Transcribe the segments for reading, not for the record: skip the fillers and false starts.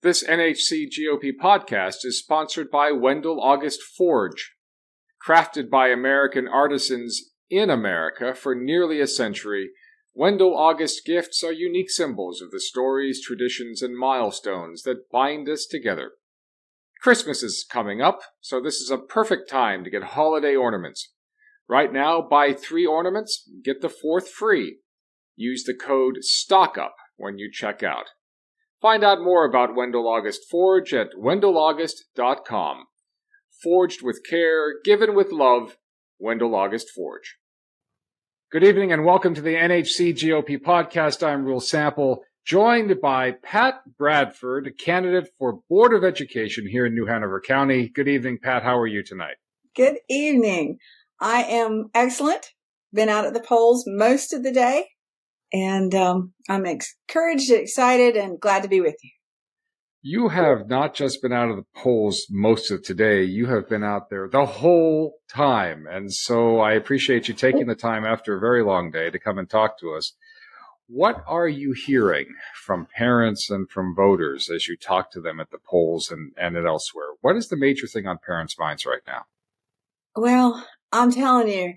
This NHC GOP podcast is sponsored by Wendell August Forge. Crafted by American artisans in America for nearly a century, Wendell August gifts are unique symbols of the stories, traditions, and milestones that bind us together. Christmas is coming up, so this is a perfect time to get holiday ornaments. Right now, buy 3 ornaments, get the 4th free. Use the code STOCKUP when you check out. Find out more about Wendell August Forge at wendellaugust.com. Forged with care, given with love, Wendell August Forge. Good evening and welcome to the NHC GOP podcast. I'm Rule Sample, joined by Pat Bradford, a candidate for Board of Education here in New Hanover County. Good evening, Pat. How are you tonight? Good evening. I am excellent. Been out at the polls most of the day, and I'm encouraged, excited, and glad to be with you. You have not just been out of the polls most of today, you have been out there the whole time. And so I appreciate you taking the time after a very long day to come and talk to us. What are you hearing from parents and from voters as you talk to them at the polls and elsewhere? What is the major thing on parents' minds right now? Well, I'm telling you,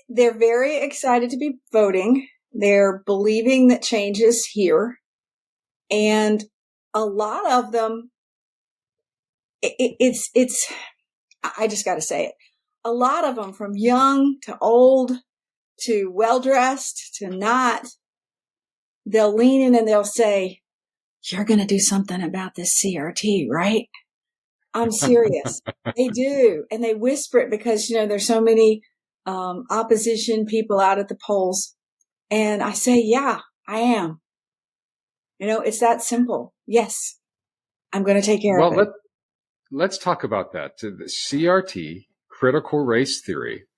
they're very excited to be voting. They're believing that change is here. And a lot of them, I just got to say it. A lot of them, from young to old to well-dressed to not, they'll lean in and they'll say, "You're going to do something about this CRT, right?" I'm serious. They do. And they whisper it because, there's so many opposition people out at the polls. And I say, yeah, I am. It's that simple. Yes, I'm going to take care of it. Let's talk about that. To the CRT, critical race theory,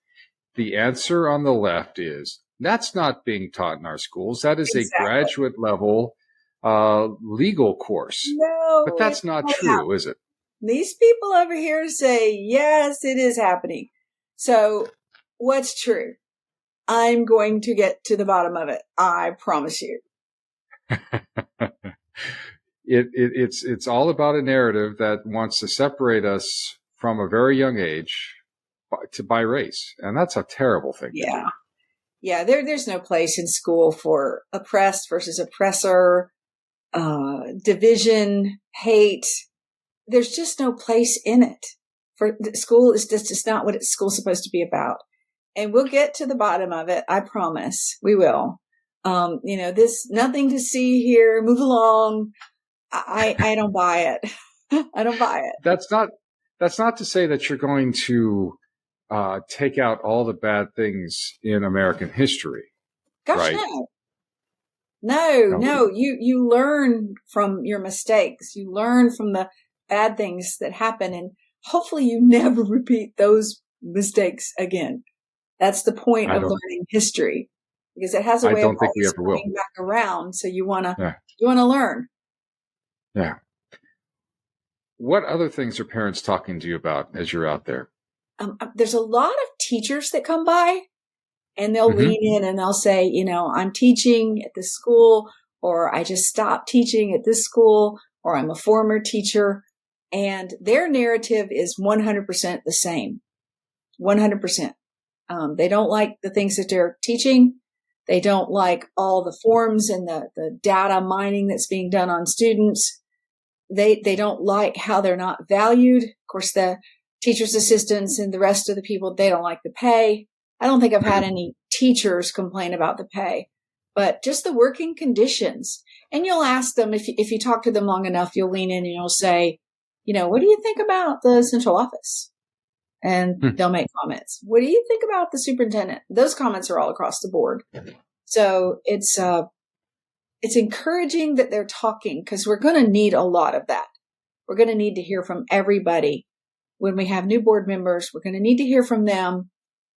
the answer on the left is, that's not being taught in our schools. That is exactly. A graduate level legal course. No, but that's not true, is it? These people over here say, yes, it is happening. So what's true? I'm going to get to the bottom of it. I promise you. It's all about a narrative that wants to separate us from a very young age by race. And that's a terrible thing to do. Yeah, there's no place in school for oppressed versus oppressor, division, hate. There's just no place in it. For school is just not what school's supposed to be about. And we'll get to the bottom of it. I promise we will. This nothing to see here. Move along. I don't buy it. I don't buy it. That's not to say that you're going to take out all the bad things in American history. Gosh, right? No. You learn from your mistakes. You learn from the bad things that happen, and hopefully you never repeat those mistakes again. That's the point of learning history, because it has a way of always coming back around. So you want to learn. Yeah. What other things are parents talking to you about as you're out there? There's a lot of teachers that come by, and they'll lean in and they'll say, I'm teaching at this school, or I just stopped teaching at this school, or I'm a former teacher. And their narrative is 100% the same. 100%. They don't like the things that they're teaching. They don't like all the forms and the data mining that's being done on students. They don't like how they're not valued. Of course, the teachers' assistants and the rest of the people, they don't like the pay. I don't think I've had any teachers complain about the pay, but just the working conditions. And you'll ask them, if you talk to them long enough, you'll lean in and you'll say, what do you think about the central office? And they'll make comments. What do you think about the superintendent? Those comments are all across the board. So it's encouraging that they're talking, because we're going to need a lot of that. We're going to need to hear from everybody. When we have new board members, we're going to need to hear from them.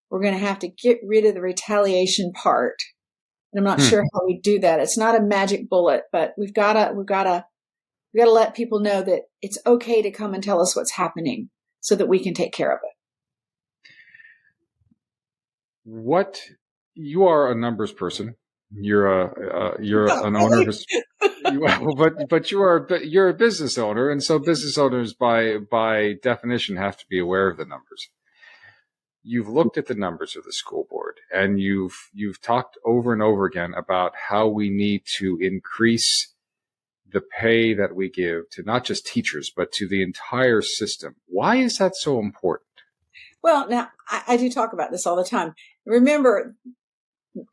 We're going to have to get rid of the retaliation part. And I'm not sure how we do that. It's not a magic bullet, but we've got to let people know that it's okay to come and tell us what's happening so that we can take care of it. You are a numbers person. you're Not an owner really. of but you're a business owner, and so business owners by definition have to be aware of the numbers. You've looked at the numbers of the school board, and you've talked over and over again about how we need to increase the pay that we give to not just teachers, but to the entire system. Why is that so important? Well, now I do talk about this all the time. Remember,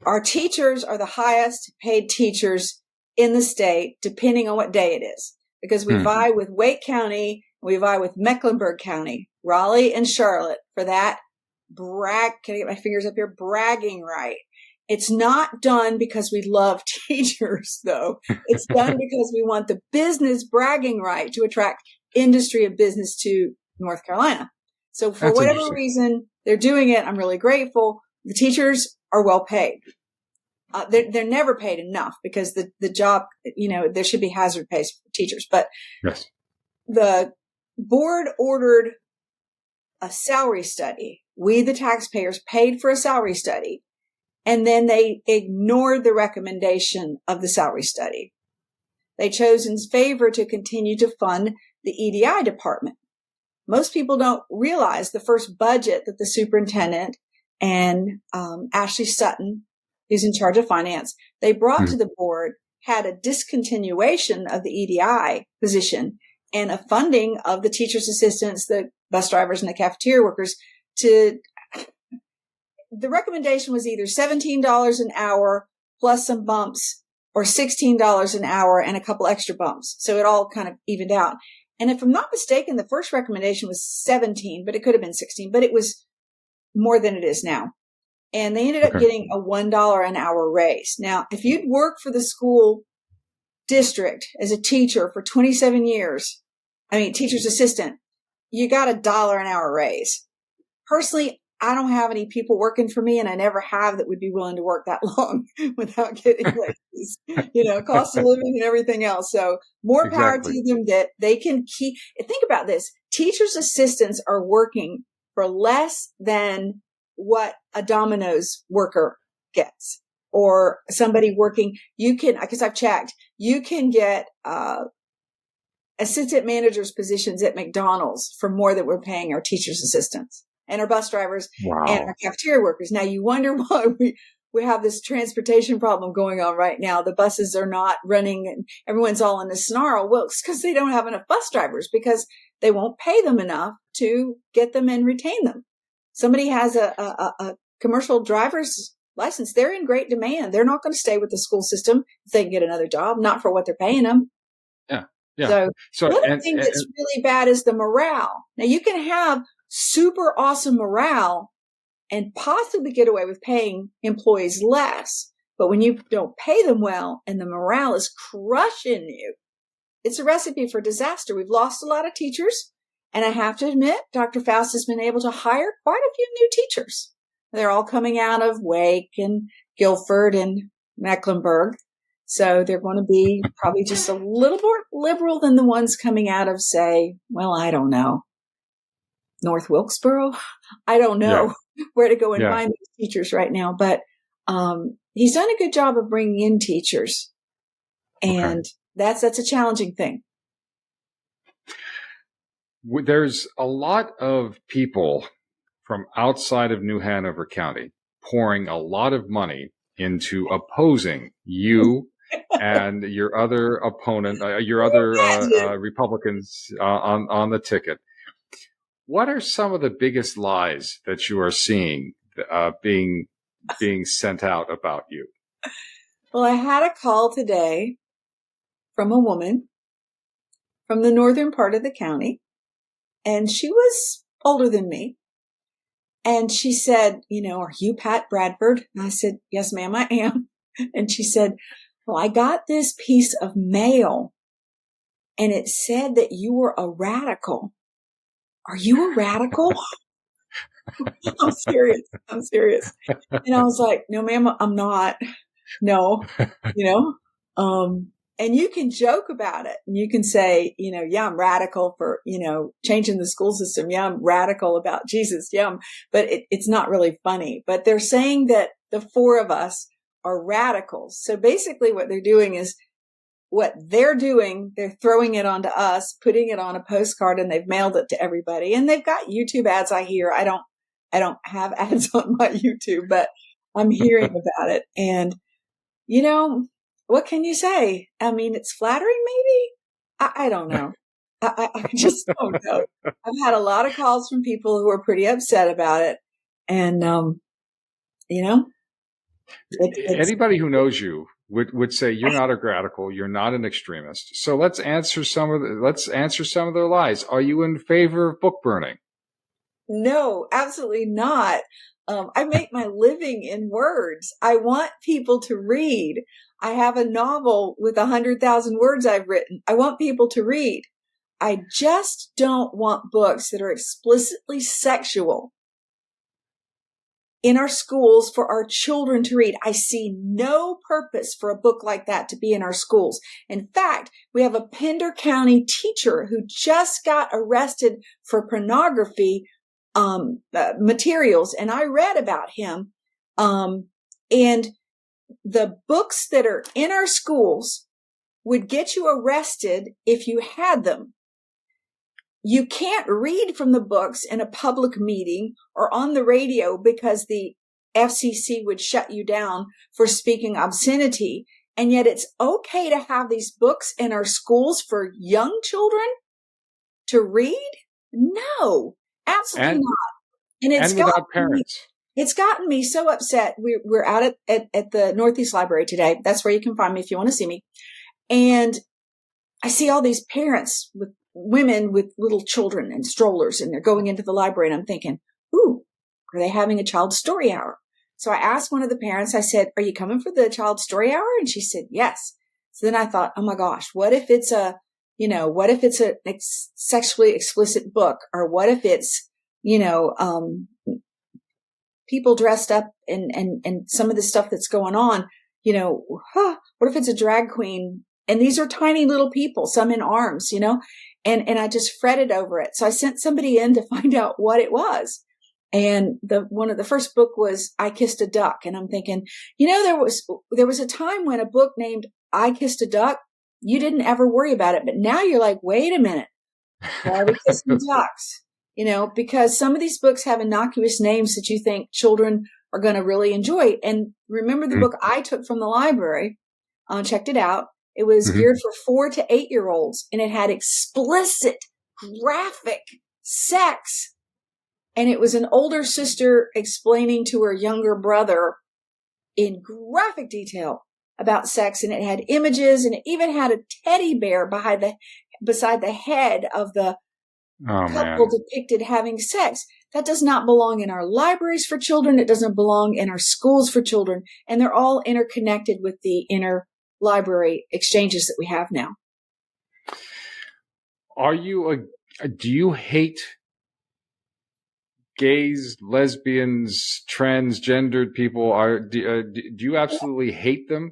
our teachers are the highest paid teachers in the state, depending on what day it is, because we vie with Wake County, we vie with Mecklenburg County, Raleigh and Charlotte for that can I get my fingers up here? Bragging right. It's not done because we love teachers, though. It's done because we want the business bragging right to attract industry and business to North Carolina. So for whatever reason they're doing it, I'm really grateful. The teachers are well paid. They're never paid enough because the job, there should be hazard pay for teachers. But yes, the board ordered a salary study. We, the taxpayers, paid for a salary study, and then they ignored the recommendation of the salary study. They chose in favor to continue to fund the EDI department. Most people don't realize the first budget that the superintendent and Ashley Sutton, who's in charge of finance, they brought to the board had a discontinuation of the EDI position and a funding of the teachers' assistants, the bus drivers, and the cafeteria workers. The recommendation was either $17 an hour plus some bumps, or $16 an hour and a couple extra bumps. So it all kind of evened out. And if I'm not mistaken, the first recommendation was 17, but it could have been 16, but it was more than it is now. And they ended up getting a $1 an hour raise. Now, if you'd worked for the school district as a teacher for 27 years, teacher's assistant, you got $1 an hour raise. Personally, I don't have any people working for me, and I never have, that would be willing to work that long without getting raises, cost of living and everything else. So more power to them that they can keep. Think about this. Teachers' assistants are working for less than what a Domino's worker gets, or somebody working. Because I've checked, you can get assistant managers positions at McDonald's for more than we're paying our teachers' assistants and our bus drivers and our cafeteria workers. Now you wonder why we have this transportation problem going on right now. The buses are not running and everyone's all in a snarl. Well, it's because they don't have enough bus drivers, because they won't pay them enough to get them and retain them. Somebody has a commercial driver's license. They're in great demand. They're not going to stay with the school system if they can get another job, not for what they're paying them. Yeah. Yeah. So the other thing that's really bad is the morale. Now you can have super awesome morale and possibly get away with paying employees less. But when you don't pay them well and the morale is crushing you, it's a recipe for disaster. We've lost a lot of teachers. And I have to admit, Dr. Faust has been able to hire quite a few new teachers. They're all coming out of Wake and Guilford and Mecklenburg. So they're going to be probably just a little more liberal than the ones coming out of, say, I don't know, North Wilkesboro. I don't know where to go and find these teachers right now. But he's done a good job of bringing in teachers. And that's a challenging thing. There's a lot of people from outside of New Hanover County pouring a lot of money into opposing you and your other opponent, your other Republicans on the ticket. What are some of the biggest lies that you are seeing being sent out about you? Well, I had a call today from a woman from the northern part of the county, and she was older than me. And she said, are you Pat Bradford? And I said, yes, ma'am, I am. And she said, well, I got this piece of mail and it said that you were a radical. Are you a radical? I'm serious. And I was like, no, ma'am, I'm not. No, and you can joke about it. And you can say, I'm radical for, changing the school system. Yeah, I'm radical about Jesus. Yeah, but it's not really funny. But they're saying that the four of us are radicals. So basically what they're doing is they're throwing it onto us, putting it on a postcard, and they've mailed it to everybody. And they've got YouTube ads, I hear. I don't have ads on my YouTube, but I'm hearing about it. And, what can you say? I mean, it's flattering, maybe? I don't know. I just don't know. I've had a lot of calls from people who are pretty upset about it. And, anybody who knows you would say you're not a radical, you're not an extremist. So let's answer some of their lies. Are you in favor of book burning? No, absolutely not. I make my living in words. I want people to read. I have a novel with 100,000 words I've written. I want people to read. I just don't want books that are explicitly sexual in our schools for our children to read. I see no purpose for a book like that to be in our schools. In fact, we have a Pender County teacher who just got arrested for pornography materials, and I read about him. And the books that are in our schools would get you arrested if you had them. You can't read from the books in a public meeting or on the radio because the FCC would shut you down for speaking obscenity. And yet it's okay to have these books in our schools for young children to read? No, absolutely not. And without parents. It's gotten me so upset. We're out at the Northeast Library today. That's where you can find me if you want to see me. And I see all these parents with women with little children and strollers, and they're going into the library, and I'm thinking, ooh, are they having a child story hour? So I asked one of the parents, I said, are you coming for the child story hour? And she said, yes. So then I thought, oh my gosh, what if it's a sexually explicit book? Or what if it's, people dressed up and some of the stuff that's going on, what if it's a drag queen? And these are tiny little people, some in arms, and I just fretted over it. So I sent somebody in to find out what it was. And the first book was I Kissed a Duck. And I'm thinking, there was a time when a book named I Kissed a Duck, you didn't ever worry about it. But now you're like, wait a minute, why are we kissing ducks? Because some of these books have innocuous names that you think children are going to really enjoy. And remember the book I took from the library, checked it out. It was geared for 4 to 8 year olds, and it had explicit, graphic sex. And it was an older sister explaining to her younger brother in graphic detail about sex. And it had images, and it even had a teddy bear beside the head of the couple depicted having sex. That does not belong in our libraries for children. It doesn't belong in our schools for children. And they're all interconnected with the interlibrary exchanges that we have now. Do you hate gays, lesbians, transgendered people? Do you absolutely hate them?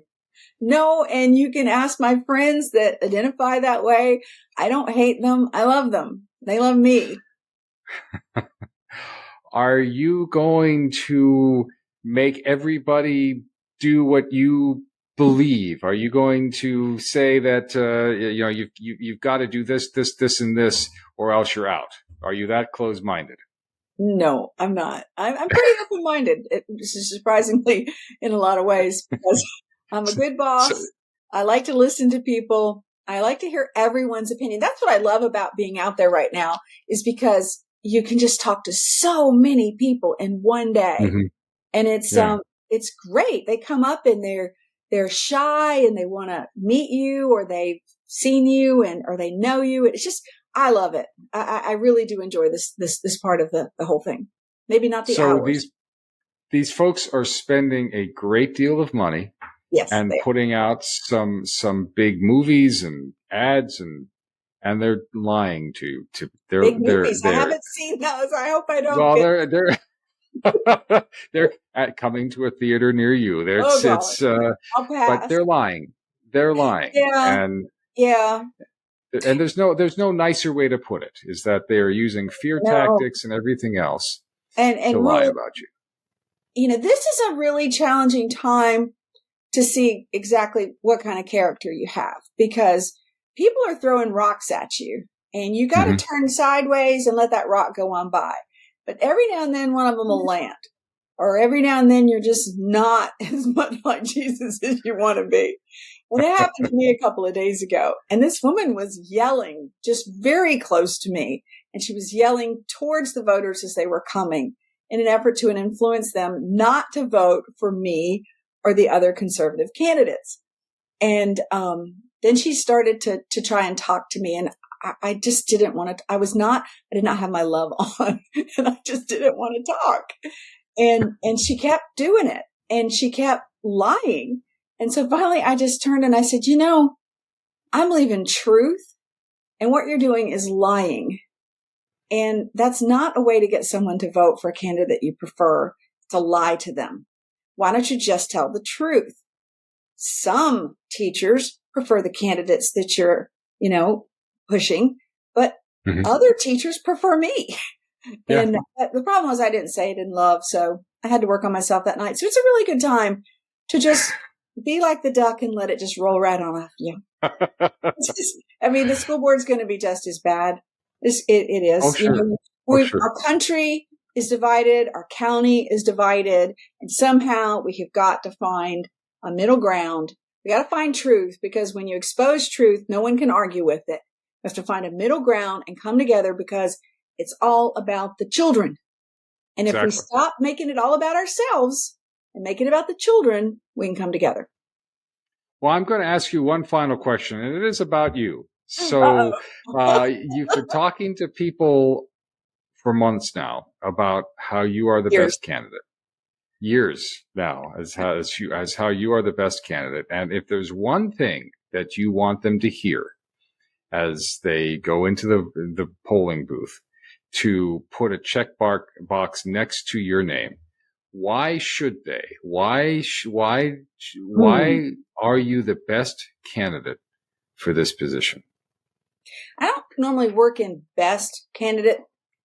No, and you can ask my friends that identify that way. I don't hate them. I love them. They love me. Are you going to make everybody do what you believe? Are you going to say that you've got to do this, and this, or else you're out? Are you that closed-minded? No, I'm not. I'm pretty open-minded, surprisingly, in a lot of ways, because I'm a good boss. I like to listen to people. I like to hear everyone's opinion. That's what I love about being out there right now, is because you can just talk to so many people in one day. And it's great. They come up and they're shy and they want to meet you, or they've seen you or they know you. It's just, I love it. I really do enjoy this part of the whole thing. Maybe not the hours. These folks are spending a great deal of money. Yes, and putting out some big movies and ads, and they're lying to big movies. I haven't seen those. I hope I don't. Well, they're coming to a theater near you. But they're lying. They're lying. Yeah. And there's no nicer way to put it, is that they're using fear tactics and everything else and to lie about you. This is a really challenging time to see exactly what kind of character you have, because people are throwing rocks at you and you got to turn sideways and let that rock go on by. But every now and then one of them will land, or every now and then you're just not as much like Jesus as you want to be. And it happened to me a couple of days ago. And this woman was yelling just very close to me. And she was yelling towards the voters as they were coming in an effort to influence them not to vote for me or the other conservative candidates. And then she started to try and talk to me. And I just didn't want to. I did not have my love on. And I just didn't want to talk. And she kept doing it. And she kept lying. And so finally I just turned and I said, I believe in truth. And what you're doing is lying. And that's not a way to get someone to vote for a candidate you prefer, to lie to them. Why don't you just tell the truth? Some teachers prefer the candidates that you're, pushing, but other teachers prefer me. Yeah. And the problem was I didn't say it in love. So I had to work on myself that night. So it's a really good time to just be like the duck and let it just roll right on off you. The school board's going to be just as bad. It is. Oh, sure. Our country is divided. Our county is divided. And somehow we have got to find a middle ground. We got to find truth, because when you expose truth, no one can argue with it. We have to find a middle ground and come together, because it's all about the children. And if we stop making it all about ourselves and make it about the children, we can come together. Well, I'm going to ask you one final question, and it is about you. So you've been talking to people for months now about how you are the best candidate. Years now as how you are the best candidate. And if there's one thing that you want them to hear as they go into the polling booth, to put a check box next to your name, why should they? Why are you the best candidate for this position? I don't normally work in best candidate.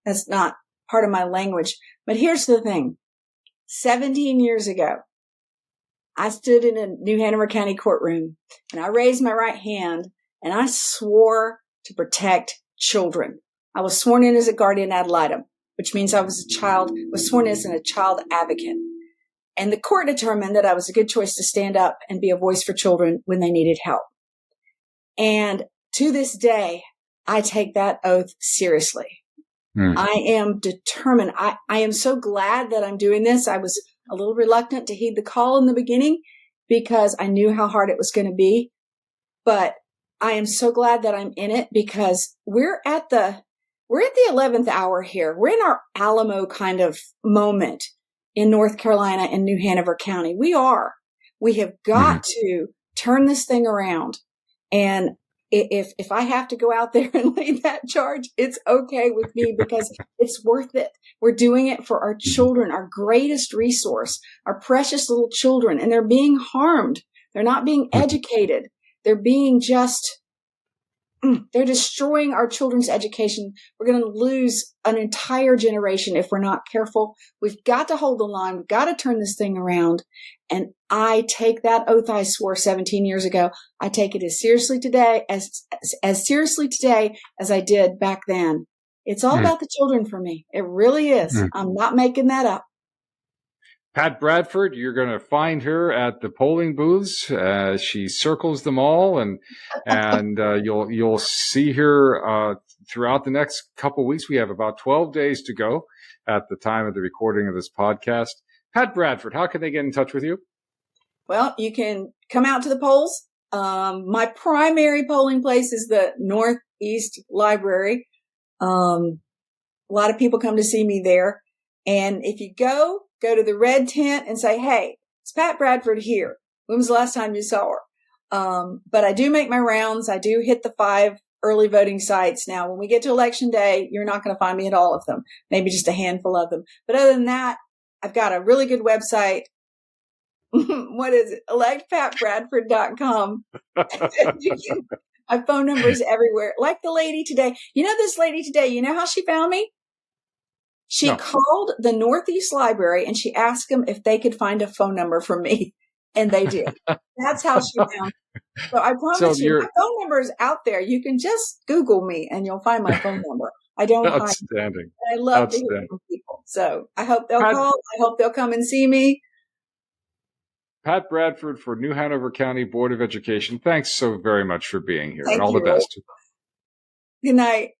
That's not part of my language. But here's the thing. 17 years ago, I stood in a New Hanover County courtroom and I raised my right hand and I swore to protect children. I was sworn in as a guardian ad litem, which means I was sworn in as a child advocate. And the court determined that I was a good choice to stand up and be a voice for children when they needed help. And to this day, I take that oath seriously. I am determined. I am so glad that I'm doing this. I was a little reluctant to heed the call in the beginning because I knew how hard it was going to be. But I am so glad that I'm in it, because we're at the 11th hour here. We're in our Alamo kind of moment in North Carolina and New Hanover County. We have got to turn this thing around. And if I have to go out there and lead that charge, it's okay with me, because it's worth it. We're doing it for our children, our greatest resource, our precious little children, and they're being harmed. They're not being educated. They're being they're destroying our children's education. We're going to lose an entire generation if we're not careful. We've got to hold the line. We've got to turn this thing around. And I take that oath I swore 17 years ago. I take it as seriously today as seriously today as I did back then. It's all about the children for me. It really is. I'm not making that up. Pat Bradford, you're going to find her at the polling booths. She circles them all, and you'll see her throughout the next couple of weeks. We have about 12 days to go at the time of the recording of this podcast. Pat Bradford, how can they get in touch with you? Well, you can come out to the polls. My primary polling place is the Northeast Library. A lot of people come to see me there. And if you go to the red tent and say, hey, it's Pat Bradford here. When was the last time you saw her? But I do make my rounds. I do hit the 5 early voting sites. Now, when we get to election day, you're not going to find me at all of them, maybe just a handful of them. But other than that, I've got a really good website. What is it? electpatbradford.com. My phone number is everywhere. Like the lady today. This lady today, you know how she found me? She called the Northeast Library and she asked them if they could find a phone number for me. And they did. That's how she found. So I promise you, my phone number is out there. You can just Google me and you'll find my phone number. I don't hide. Outstanding. I love to hear from people. So I hope they'll call. I hope they'll come and see me. Pat Bradford for New Hanover County Board of Education. Thanks so very much for being here. Thank and all you. the best. Good night.